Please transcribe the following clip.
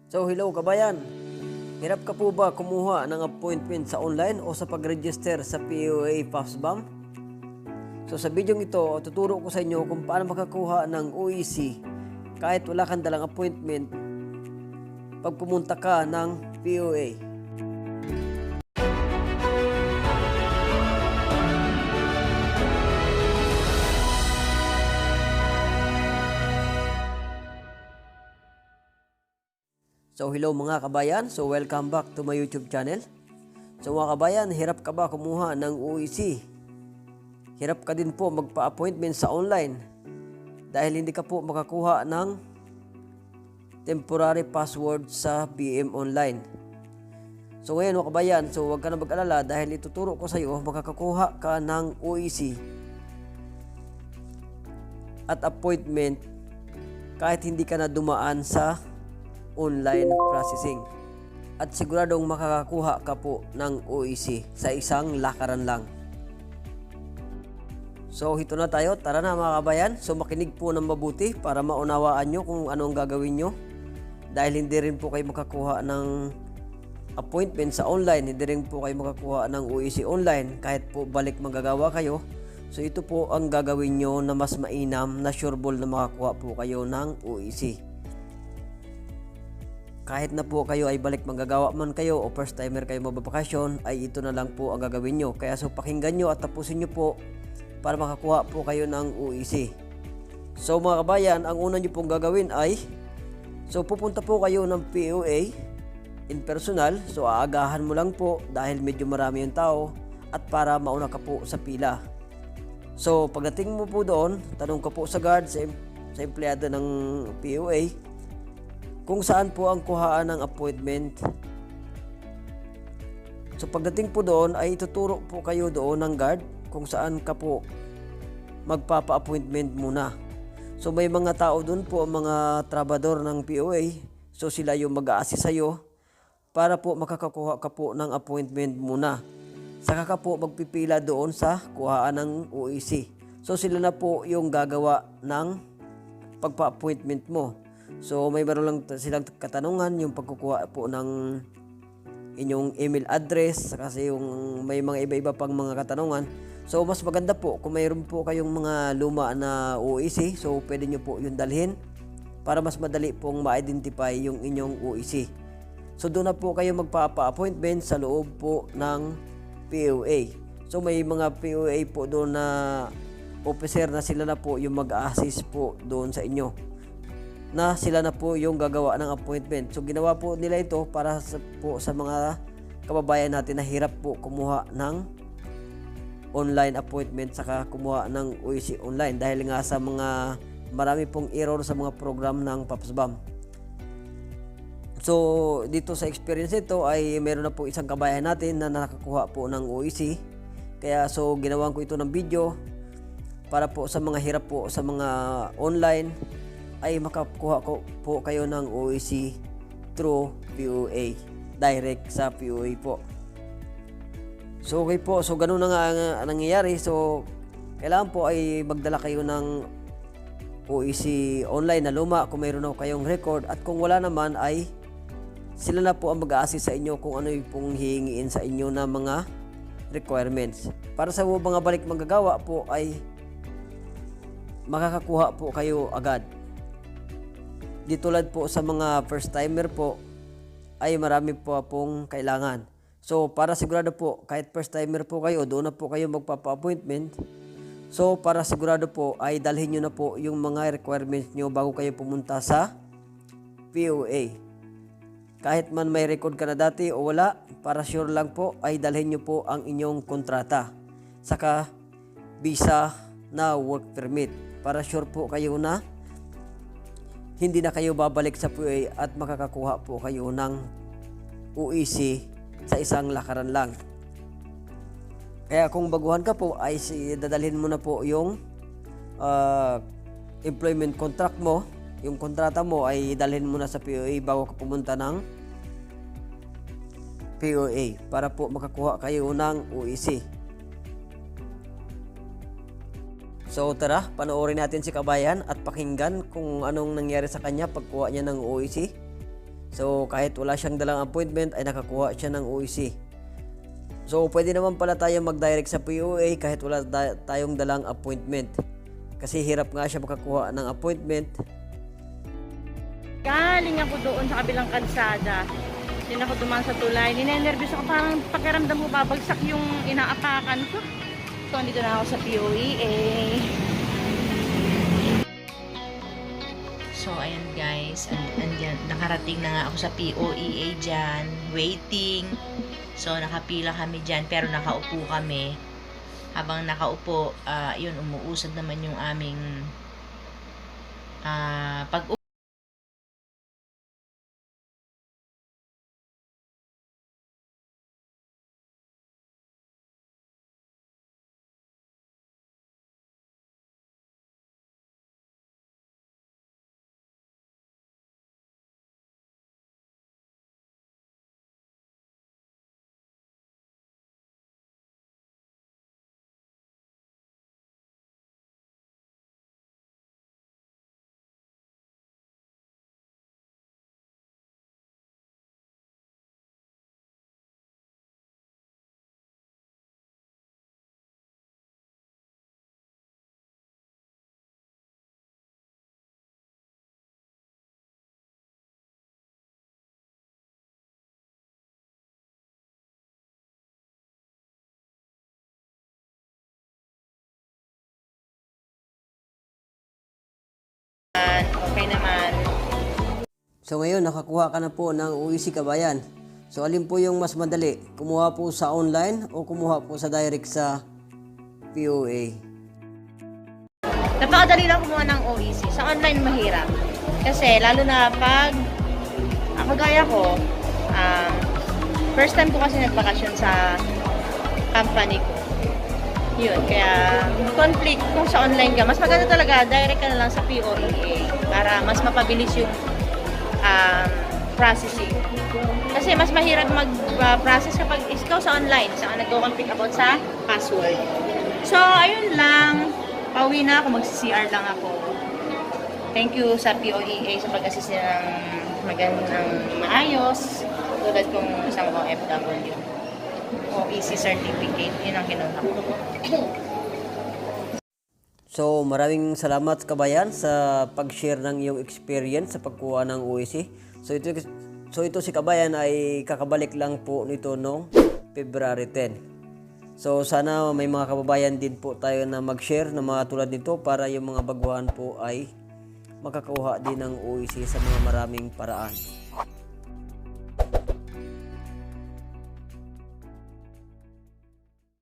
So hello kabayan, hirap ka po ba kumuha ng appointment sa online o sa pag-register sa POA PAFSBAM? So sa video ito, tuturo ko sa inyo kung paano makakuha ng OEC kahit wala kang dalang appointment pag pumunta ka ng POA. So hello mga kabayan, so welcome back to my YouTube channel. So mga kabayan, hirap ka ba kumuha ng OEC? Hirap ka din po magpa-appointment sa online dahil hindi ka po makakuha ng temporary password sa BM Online. So ngayon mga kabayan, so huwag ka na mag-alala dahil ituturo ko sa iyo makakakuha ka ng OEC at appointment kahit hindi ka na dumaan sa online processing. At siguradong makakakuha ka po ng OEC sa isang lakaran lang. So hito na tayo, tara na mga kabayan. So makinig po ng mabuti para maunawaan nyo kung ano ang gagawin nyo. Dahil hindi rin po kayo makakuha ng appointment sa online, hindi rin po kayo makakuha ng OEC online kahit po balik magagawa kayo. So ito po ang gagawin nyo na mas mainam na sureball na makakuha po kayo ng OEC. Kahit na po kayo ay balik manggagawa man kayo o first timer kayo magbabakasyon, ay ito na lang po ang gagawin nyo. Kaya so pakinggan nyo at tapusin nyo po para makakuha po kayo ng OEC. So mga kabayan, ang una nyo pong gagawin ay so pupunta po kayo ng POA in personal. So aagahan mo lang po dahil medyo marami yung tao at para mauna ka po sa pila. So pagdating mo po doon, tanong ka po sa guard, sa empleyado ng POA kung saan po ang kuhaan ng appointment. So pagdating po doon ay ituturo po kayo doon ng guard kung saan ka po magpapa-appointment muna. So may mga tao doon po, mga trabador ng POA. So sila yung mag-a-assist sa'yo para po makakakuha ka po ng appointment muna. Saka ka po magpipila doon sa kuhaan ng OEC. So sila na po yung gagawa ng pagpa-appointment mo. So may meron lang silang katanungan, yung pagkukuha po ng inyong email address kasi yung may mga iba-iba pang mga katanungan. So mas maganda po kung mayroon po kayong mga luma na OEC, so pwede nyo po yung dalhin para mas madali pong ma-identify yung inyong OEC. So doon na po kayo magpapa-appointment sa loob po ng POA. So may mga POA po doon na officer na sila na po yung mag-assist po doon sa inyo, na sila na po yung gagawa ng appointment. So ginawa po nila ito para sa mga kababayan natin na hirap po kumuha ng online appointment saka kumuha ng OEC online dahil nga sa mga marami pong error sa mga program ng PAFSBAM. So dito sa experience ito ay meron na po isang kabayan natin na nakakuha po ng OEC. Kaya so ginawan ko ito ng video para po sa mga hirap po sa mga online ay makakuha ko po kayo ng OEC through POA, direct sa POA po. So okay po, so ganun na nga ang nangyayari. So kailangan po ay magdala kayo ng OEC online na luma kung mayroon na kayong record, at kung wala naman ay sila na po ang mag-a-assist sa inyo kung ano yung pong hihingiin sa inyo na mga requirements. Para sa mga balik manggagawa po ay makakakuha po kayo agad. Di tulad po sa mga first timer po ay marami po pong kailangan. So para sigurado po kahit first timer po kayo, doon na po kayo magpapa-appointment. So para sigurado po ay dalhin nyo na po yung mga requirements nyo bago kayo pumunta sa POA. Kahit man may record ka na dati o wala, para sure lang po ay dalhin nyo po ang inyong kontrata. Saka visa na work permit. Para sure po kayo na hindi na kayo babalik sa POA at makakakuha po kayo ng OEC sa isang lakaran lang. Kaya kung baguhan ka po ay dadalhin mo na po yung employment contract mo, yung kontrata mo ay dalhin mo na sa POA bago ka pumunta ng POA para po makakuha kayo ng OEC. So tara, panoorin natin si kabayan at pakinggan kung anong nangyari sa kanya pagkuha niya ng OEC. So kahit wala siyang dalang appointment ay nakakuha siya ng OEC. So pwede naman pala tayo mag-direct sa POA kahit wala tayong dalang appointment. Kasi hirap nga siya makakuha ng appointment. Galing ako doon sa kabilang kalsada. Din ako dumaan sa tulay. Ninenervyos ako, parang pakiramdam ko babagsak yung inaapakan ko. So andito na ako sa POEA. So, ayan guys, andyan, nakarating na nga ako sa POEA dyan, waiting. So, nakapila kami dyan, pero nakaupo kami. Habang nakaupo, yun, umuusad naman yung aming pag Okay naman. So ngayon nakakuha ka na po ng OEC Kabayan. So alin po yung mas madali? Kumuha po sa online o kumuha po sa direct sa POA? Napakadali lang kumuha ng OEC. Sa online mahirap. Kasi lalo na pag kagaya ko, first time ko kasi nagbakasyon sa company ko. Yun, kaya conflict kung sa online ka. Mas maganda talaga, direct ka na lang sa POEA para mas mapabilis yung processing. Kasi mas mahirap mag-process kapag ikaw sa online, saan nagko-conflict about sa password. So, ayun lang. Pauwi na ako, mag-CR lang ako. Thank you sa POEA sa pag-assist ng magandang maayos. Tulad kong isang mga FW. OEC certificate, yun ang kinuha ko. So maraming salamat Kabayan sa pag-share ng iyong experience sa pagkuha ng OEC. So ito si Kabayan ay kakabalik lang po nito noong February 10. So sana may mga kababayan din po tayo na mag-share na mga tulad nito para yung mga baguhan po ay makakuha din ng OEC sa mga maraming paraan.